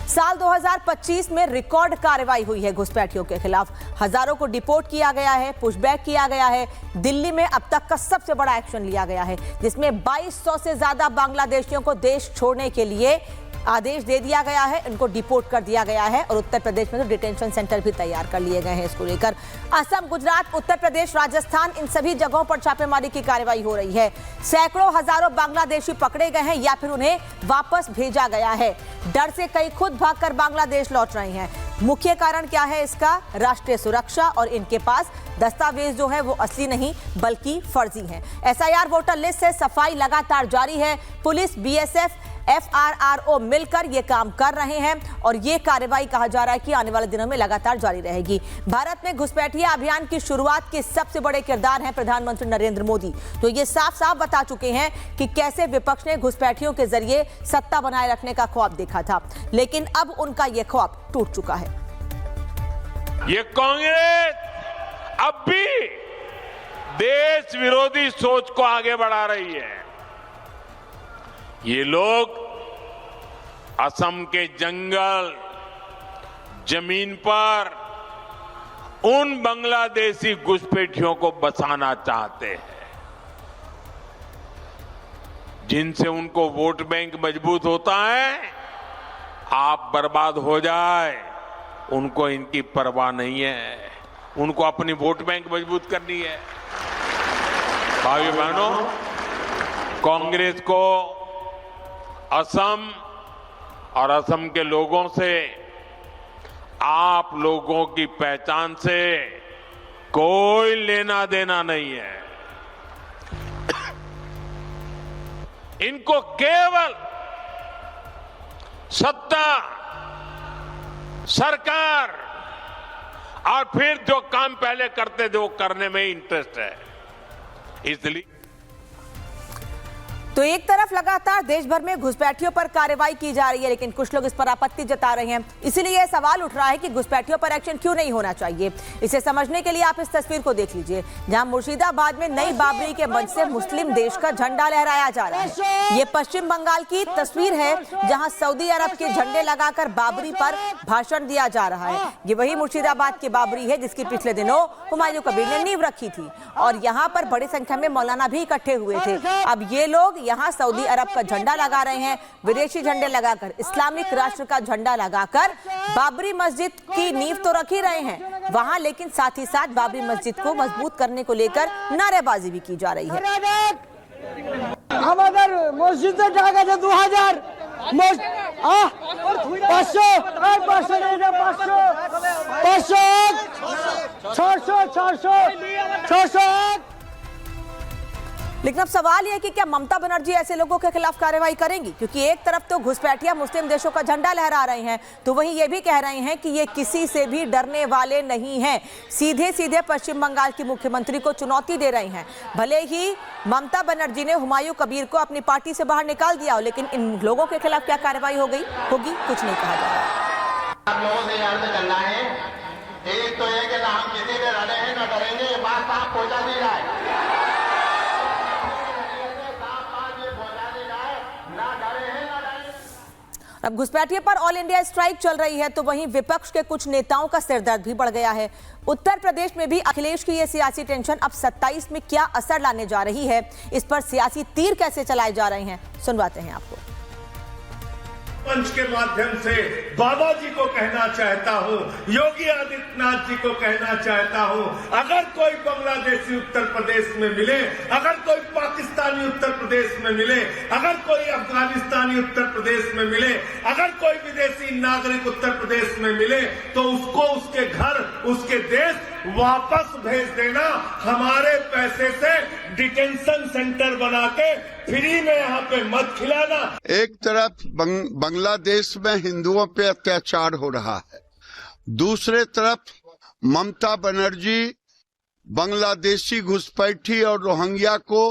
साल 2025 में रिकॉर्ड कार्रवाई हुई है घुसपैठियों के खिलाफ। हजारों को डिपोर्ट किया गया है, पुशबैक किया गया है। दिल्ली में अब तक का सबसे बड़ा एक्शन लिया गया है, जिसमें 2200 से ज्यादा बांग्लादेशियों को देश छोड़ने के लिए आदेश दे दिया गया है, इनको डिपोर्ट कर दिया गया है। और उत्तर प्रदेश में तो डिटेंशन सेंटर भी तैयार कर लिए गए हैं इसको लेकर। असम, गुजरात, उत्तर प्रदेश, राजस्थान, इन सभी जगहों पर छापेमारी की कार्रवाई हो रही है। सैकड़ों हजारों बांग्लादेशी पकड़े गए हैं या फिर उन्हें वापस भेजा गया है। डर से कई खुद भागकर बांग्लादेश लौट रहे हैं। मुख्य कारण क्या है इसका? राष्ट्रीय सुरक्षा, और इनके पास दस्तावेज जो है वो असली नहीं बल्कि फर्जी हैं। एसआईआर वोटर लिस्ट से सफाई लगातार जारी है। पुलिस, बीएसएफ, FRRO मिलकर ये काम कर रहे हैं और ये कार्रवाई कहा जा रहा है कि आने वाले दिनों में लगातार जारी रहेगी। भारत में घुसपैठिया अभियान की शुरुआत के सबसे बड़े किरदार हैं प्रधानमंत्री नरेंद्र मोदी। तो ये साफ साफ बता चुके हैं कि कैसे विपक्ष ने घुसपैठियों के जरिए सत्ता बनाए रखने का ख्वाब देखा था, लेकिन अब उनका यह ख्वाब टूट चुका है। ये कांग्रेस अब भी देश विरोधी सोच को आगे बढ़ा रही है। ये लोग असम के जंगल जमीन पर उन बांग्लादेशी घुसपैठियों को बसाना चाहते हैं जिनसे उनको वोट बैंक मजबूत होता है। आप बर्बाद हो जाए उनको इनकी परवाह नहीं है, उनको अपनी वोट बैंक मजबूत करनी है। भाई बहनों, कांग्रेस को असम और असम के लोगों से, आप लोगों की पहचान से कोई लेना देना नहीं है। इनको केवल सत्ता, सरकार और फिर जो काम पहले करते थे वो करने में इंटरेस्ट है। इसलिए तो एक तरफ लगातार देश भर में घुसपैठियों पर कार्रवाई की जा रही है, लेकिन कुछ लोग इस पर आपत्ति जता रहे हैं। इसीलिए यह सवाल उठ रहा है कि घुसपैठियों पर एक्शन क्यों नहीं होना चाहिए। इसे समझने के लिए आप इस तस्वीर को देख लीजिए, जहां मुर्शिदाबाद में नई बाबरी के मंच से मुस्लिम देश का झंडा लहराया जा रहा है। ये पश्चिम बंगाल की तस्वीर है, जहां सऊदी अरब के झंडे लगाकर बाबरी पर भाषण दिया जा रहा है। ये वही मुर्शिदाबाद की बाबरी है जिसकी पिछले दिनों हुमायूं कबीर ने नींव रखी थी और यहाँ पर बड़ी संख्या में मौलाना भी इकट्ठे हुए थे। अब ये लोग यहाँ सऊदी अरब का झंडा लगा रहे हैं, विदेशी झंडे लगाकर, इस्लामिक राष्ट्र का झंडा लगाकर बाबरी मस्जिद की नींव तो रख ही रहे हैं वहां, लेकिन साथ ही साथ बाबरी मस्जिद को मजबूत करने को लेकर नारेबाजी भी की जा रही है। আমাদের মসজিদে টাকা আছে 2000 500 600 लेकिन अब सवाल यह है कि क्या ममता बनर्जी ऐसे लोगों के खिलाफ कार्रवाई करेंगी, क्योंकि एक तरफ तो घुसपैठिया मुस्लिम देशों का झंडा लहरा रहे हैं, तो वहीं ये भी कह रहे हैं कि ये किसी से भी डरने वाले नहीं हैं, सीधे सीधे पश्चिम बंगाल की मुख्यमंत्री को चुनौती दे रहे हैं। भले ही ममता बनर्जी ने हुमायूं कबीर को अपनी पार्टी से बाहर निकाल दिया हो, लेकिन इन लोगों के खिलाफ क्या कार्रवाई होगी कुछ नहीं कहा जा रहा। आप लोगों से याद करना है, एक तो ये कि ना हम किसी से डरे हैं ना डरेंगे, ये बात साफ पहुंचा दी जाए। अब घुसपैठिए पर ऑल इंडिया स्ट्राइक चल रही है, तो वहीं विपक्ष के कुछ नेताओं का सिरदर्द भी बढ़ गया है। उत्तर प्रदेश में भी अखिलेश की ये सियासी टेंशन अब 27 में क्या असर लाने जा रही है, इस पर सियासी तीर कैसे चलाए जा रहे हैं, सुनवाते हैं आपको। मंच के माध्यम से बाबा जी को कहना चाहता हूं, योगी आदित्यनाथ जी को कहना चाहता हूं, अगर कोई बांग्लादेशी उत्तर प्रदेश में मिले, अगर कोई पाकिस्तानी उत्तर प्रदेश में मिले, अगर कोई अफगानिस्तानी उत्तर प्रदेश में मिले, अगर कोई विदेशी नागरिक उत्तर प्रदेश में मिले, तो उसको उसके घर, उसके देश वापस भेज देना। हमारे पैसे से डिटेंशन सेंटर बना के फ्री में यहाँ पे मत खिलाना। एक तरफ बांग्लादेश में हिंदुओं पे अत्याचार हो रहा है, दूसरे तरफ ममता बनर्जी बांग्लादेशी घुसपैठी और रोहिंग्या को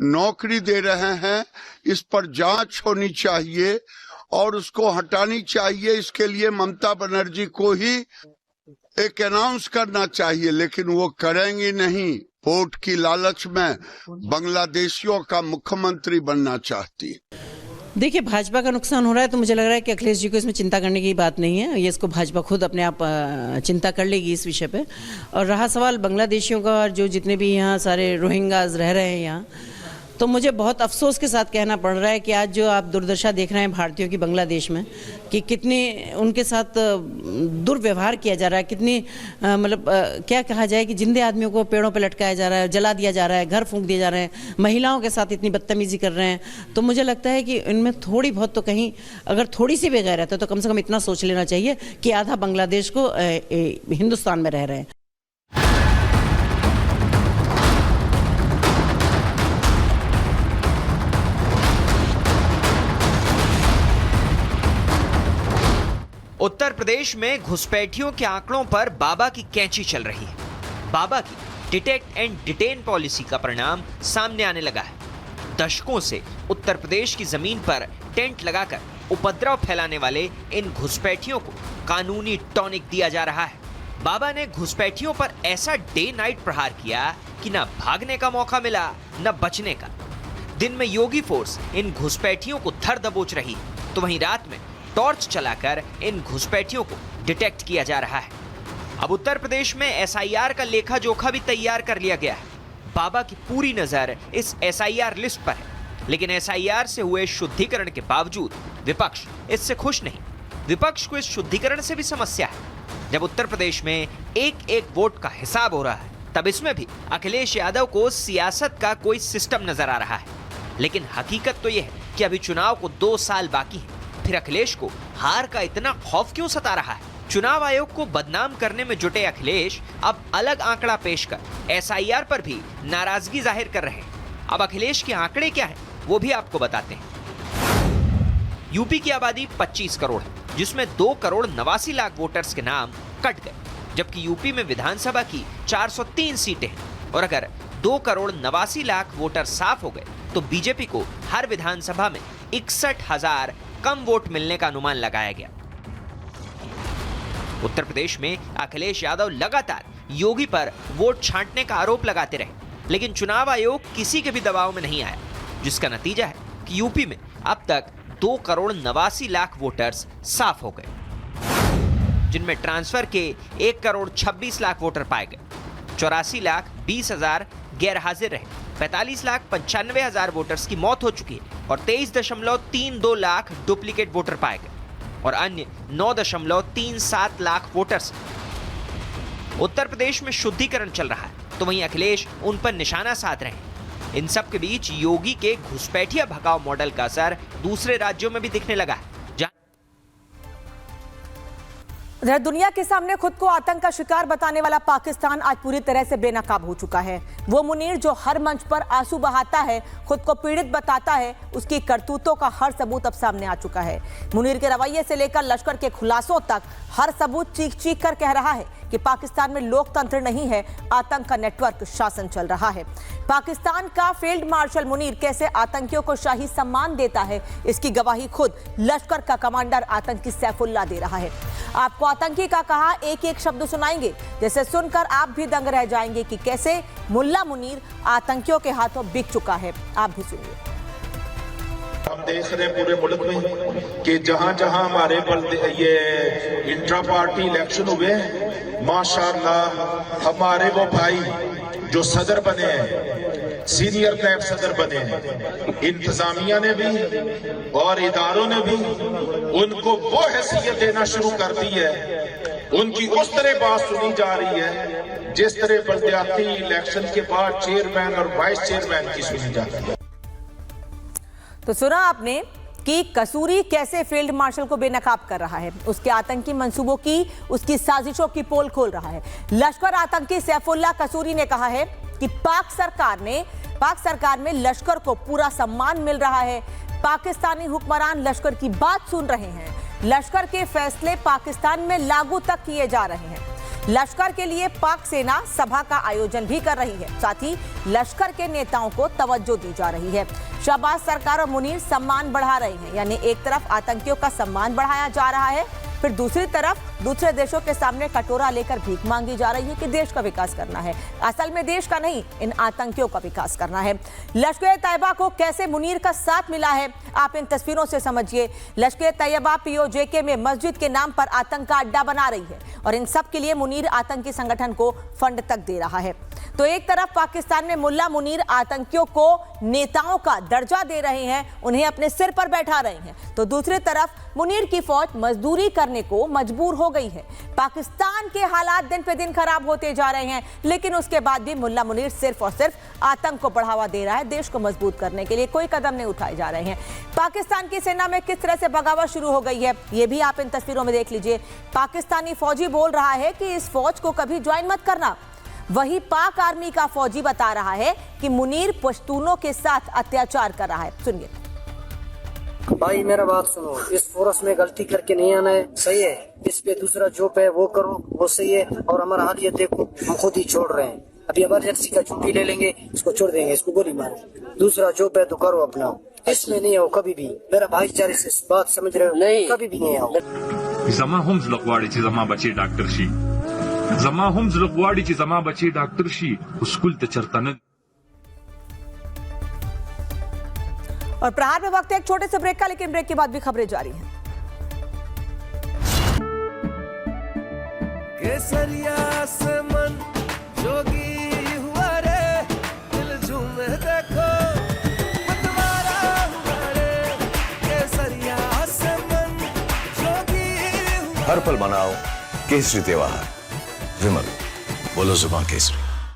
नौकरी दे रहे हैं। इस पर जांच होनी चाहिए और उसको हटानी चाहिए। इसके लिए ममता बनर्जी को ही एक अनाउंस करना चाहिए, लेकिन वो करेंगी नहीं। वोट की लालच में बांग्लादेशियों का मुख्यमंत्री बनना चाहती है। देखिए, भाजपा का नुकसान हो रहा है तो मुझे लग रहा है कि अखिलेश जी को इसमें चिंता करने की बात नहीं है। ये इसको भाजपा खुद अपने आप चिंता कर लेगी इस विषय पे। और रहा सवाल बांग्लादेशियों का, और जो जितने भी यहाँ सारे रोहिंग्याज रह रहे हैं यहाँ, तो मुझे बहुत अफसोस के साथ कहना पड़ रहा है कि आज जो आप दुर्दशा देख रहे हैं भारतीयों की बांग्लादेश में, कि कितनी उनके साथ दुर्व्यवहार किया जा रहा है, कितनी मतलब क्या कहा जाए कि जिंदे आदमियों को पेड़ों पे लटकाया जा रहा है, जला दिया जा रहा है, घर फूंक दिए जा रहे हैं, महिलाओं के साथ इतनी बदतमीजी कर रहे हैं। तो मुझे लगता है कि इनमें थोड़ी बहुत तो कहीं अगर थोड़ी सी भी गैरत है तो कम से कम इतना सोच लेना चाहिए कि आधा बांग्लादेश को हिंदुस्तान में रह रहे हैं। उत्तर प्रदेश में घुसपैठियों के आंकड़ों पर बाबा की कैंची चल रही है। बाबा की डिटेक्ट एंड डिटेन पॉलिसी का परिणाम सामने आने लगा है। दशकों से उत्तर प्रदेश की जमीन पर टेंट लगाकर उपद्रव फैलाने वाले इन घुसपैठियों को कानूनी टॉनिक दिया जा रहा है। बाबा ने घुसपैठियों पर ऐसा डे नाइट प्रहार किया कि न भागने का मौका मिला न बचने का। दिन में योगी फोर्स इन घुसपैठियों को धर दबोच रही है, तो वहीं रात में टॉर्च चलाकर इन घुसपैठियों को डिटेक्ट किया जा रहा है। अब उत्तर प्रदेश में एसआईआर का लेखा जोखा भी तैयार कर लिया गया है। बाबा की पूरी नजर इस एसआईआर लिस्ट पर है, लेकिन एसआईआर से हुए शुद्धिकरण के बावजूद विपक्ष इससे खुश नहीं। विपक्ष को इस शुद्धिकरण से भी समस्या है। जब उत्तर प्रदेश में एक एक वोट का हिसाब हो रहा है, तब इसमें भी अखिलेश यादव को सियासत का कोई सिस्टम नजर आ रहा है। लेकिन हकीकत तो यह है कि अभी चुनाव को 2 साल बाकी है। फिर अखिलेश को हार का इतना खौफ क्यों सता रहा है? चुनाव आयोग को बदनाम करने में जुटे अखिलेश अब अलग आंकड़ा पेश कर एसआईआर पर भी नाराजगी जाहिर कर रहे हैं। अब अखिलेश के आंकड़े क्या हैं, वो भी आपको बताते हैं। यूपी की आबादी 25 करोड़ है, जिसमें 2 करोड़ 89 लाख वोटर्स के नाम कट गए, जबकि यूपी में विधानसभा की 403 सीटें हैं। और अगर 2 करोड़ 89 लाख वोटर साफ हो गए तो बीजेपी को हर विधानसभा में 61,000 कम वोट मिलने का अनुमान लगाया गया। उत्तर प्रदेश में अखिलेश यादव लगातार योगी पर वोट छांटने का आरोप लगाते रहे, लेकिन चुनाव आयोग किसी के भी दबाव में नहीं आया, जिसका नतीजा है कि यूपी में अब तक 2 करोड़ 89 लाख वोटर्स साफ हो गए, जिनमें ट्रांसफर के 1 करोड़ 26 लाख वोटर पाए गए। 84 लाख 20 हजार गैर हाजिर रहे, 45 लाख 95 हजार वोटर्स की मौत हो चुकी है और 23.32 लाख डुप्लीकेट वोटर पाए गए और अन्य 9.37 लाख वोटर्स। उत्तर प्रदेश में शुद्धिकरण चल रहा है, तो वहीं अखिलेश उन पर निशाना साध रहे हैं। इन सब के बीच योगी के घुसपैठिया भगाओ मॉडल का असर दूसरे राज्यों में भी दिखने लगा है। उधर दुनिया के सामने खुद को आतंक का शिकार बताने वाला पाकिस्तान आज पूरी तरह से बेनकाब हो चुका है। वो मुनीर जो हर मंच पर आंसू बहाता है, खुद को पीड़ित बताता है, उसकी करतूतों का हर सबूत अब सामने आ चुका है। मुनीर के रवैये से लेकर लश्कर के खुलासों तक हर सबूत चीख चीख कर कह रहा है कि पाकिस्तान में लोकतंत्र नहीं है, आतंक का नेटवर्क शासन चल रहा है। पाकिस्तान का फील्ड मार्शल मुनीर कैसे आतंकियों को शाही सम्मान देता है, इसकी गवाही खुद लश्कर का कमांडर आतंकी सैफुल्लाह दे रहा है। आपको आतंकी का कहा एक एक शब्द सुनाएंगे, जैसे सुनकर आप भी दंग रह जाएंगे कि कैसे मुल्ला मुनीर आतंकियों के हाथों बिक चुका है। आप भी सुनिए। हम देख रहे हैं पूरे मुल्क में कि जहां जहां हमारे ये इंट्रा पार्टी इलेक्शन हुए, माशाअल्लाह हमारे वो भाई जो सदर बने हैं, सीनियर नैब सदर बने हैं, इंतजामिया ने भी और इदारों ने भी उनको वो हैसियत देना शुरू कर दी है। उनकी उस तरह बात सुनी जा रही है जिस तरह बल्दियाती इलेक्शन के बाद चेयरमैन और वाइस चेयरमैन की सुनी जाती है। तो सुना आपने कि कसूरी कैसे फील्ड मार्शल को बेनकाब कर रहा है, उसके आतंकी मंसूबों की, उसकी साजिशों की पोल खोल रहा है। लश्कर आतंकी सैफुल्लाह कसूरी ने कहा है कि पाक सरकार में लश्कर को पूरा सम्मान मिल रहा है। पाकिस्तानी हुक्मरान लश्कर की बात सुन रहे हैं, लश्कर के फैसले पाकिस्तान में लागू तक किए जा रहे हैं। लश्कर के लिए पाक सेना सभा का आयोजन भी कर रही है, साथ ही लश्कर के नेताओं को तवज्जो दी जा रही है। शहबाज सरकार और मुनीर सम्मान बढ़ा रहे हैं, यानी एक तरफ आतंकियों का सम्मान बढ़ाया जा रहा है, फिर दूसरी तरफ दूसरे देशों के सामने कटोरा लेकर भीख मांगी जा रही है कि देश का विकास करना है। असल में देश का नहीं, इन आतंकियों का विकास करना है। लश्कर तैयबा को कैसे मुनीर का साथ मिला है, आप इन तस्वीरों से समझिए। लश्कर तैयबा पीओजेके में मस्जिद के नाम पर आतंक का अड्डा बना रही है और इन सब के लिए मुनीर आतंकी संगठन को फंड तक दे रहा है। तो एक तरफ पाकिस्तान में मुल्ला मुनीर आतंकियों को नेताओं का दर्जा दे रहे हैं, उन्हें अपने सिर पर बैठा रहे हैं, तो दूसरी तरफ मुनीर की फौज मजदूरी करने को मजबूर हो गई है। पाकिस्तान के हालात दिन पे दिन खराब होते जा रहे हैं, लेकिन उसके बाद भी मुल्ला मुनीर सिर्फ और सिर्फ आतंक को बढ़ावा दे रहा है। देश को मजबूत करने के लिए कोई कदम नहीं उठाए जा रहे हैं। पाकिस्तान की सेना में किस तरह से बगावत शुरू हो गई है, ये भी आप इन तस्वीरों में देख लीजिए। पाकिस्तानी फौजी बोल रहा है कि इस फौज को कभी ज्वाइन मत करना, वही पाक आर्मी का फौजी बता रहा है कि मुनीर पश्तूनों के साथ अत्याचार कर रहा है। सुनिए। भाई मेरा बात सुनो, इस फोरस में गलती करके नहीं आना है, सही है। इस पे दूसरा जॉब है वो करो, वो सही है। और हमारा हाल ये देखो, हम खुद ही छोड़ रहे हैं। अभी इमरजेंसी का छुट्टी ले लेंगे, इसको छोड़ देंगे, इसको गोली मारो। दूसरा जॉब है तो करो अपना, इसमें नहीं आओ कभी भी। मेरा भाईचारे से बात समझ रहे हो? नहीं, कभी भी नहीं आओ। जमा हम लकवाडीची जमा बचे डॉक्टरशी, जमा हम लकवाडीची जमा बचे डॉक्टरशी, स्कूल ते चरतान। और प्रहार में वक्त है एक छोटे से ब्रेक का, लेकिन ब्रेक के बाद भी खबरें जारी हैं। केसरिया से मन जोगी हुआ रे, दिल झूमे देखो मतवारा हुआ रे। केसरिया से मन जोगी हुआ। हर पल मनाओ केसरी त्योहार। विमल, बोलो जुबान केसरी।